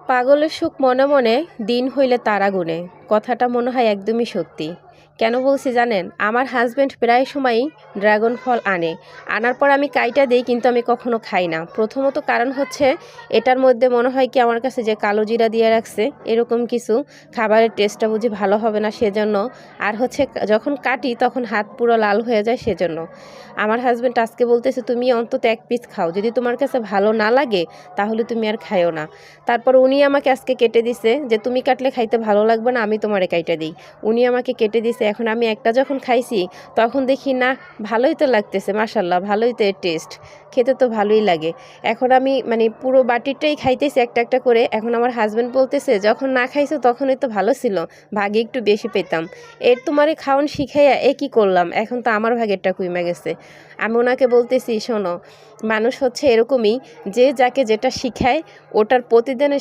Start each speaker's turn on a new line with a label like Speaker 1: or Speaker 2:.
Speaker 1: পাগলের সুখ মনে মনে দিন হইলে তারা গুনে, কথাটা মনে হয় একদমই সত্যি। কেন বলছি জানেন? আমার হাজব্যান্ড প্রায় সময়ই ড্রাগন ফল আনার পর আমি কাইটা দিই, কিন্তু আমি কখনো খাই না। প্রথমত কারণ হচ্ছে এটার মধ্যে মনে হয় কি আমার কাছে যে কালো জিরা দিয়ে রাখছে এরকম কিছু, খাবারের টেস্টটা বুঝি ভালো হবে না সেজন্য। আর হচ্ছে যখন কাটি তখন হাত পুরো লাল হয়ে যায় সেজন্য। আমার হাজব্যান্ড আজকে বলতেছে তুমি অন্তত এক পিস খাও, যদি তোমার কাছে ভালো না লাগে তাহলে তুমি আর খাইও না। তারপর উনি আমাকে আজকে কেটে দিছে যে তুমি কাটলে খাইতে ভালো লাগবে না, আমি তোমারে কাইটা দিই। উনি আমাকে কেটে দিছে, এখন আমি একটা যখন খাইছি তখন দেখি না ভালোই তো লাগতেছে, মাশাল্লাহ ভালোই তো এর টেস্ট, খেতে তো ভালোই লাগে। এখন আমি মানে পুরো বাটিটাই খাইতেছি একটা একটা করে। এখন আমার হাজব্যান্ড বলতেছে যখন না খাইছো তখনই তো ভালো ছিল, ভাগে একটু বেশি পেতাম, এর তোমারে খাওয়ান শিখাইয়া এ কি করলাম, এখন তো আমার ভাগেরটা কইমা গেছে। আমি ওনাকে বলতেছি শোনো, মানুষ হচ্ছে এরকমই, যে যাকে যেটা শিখায় ওটার প্রতিদিনের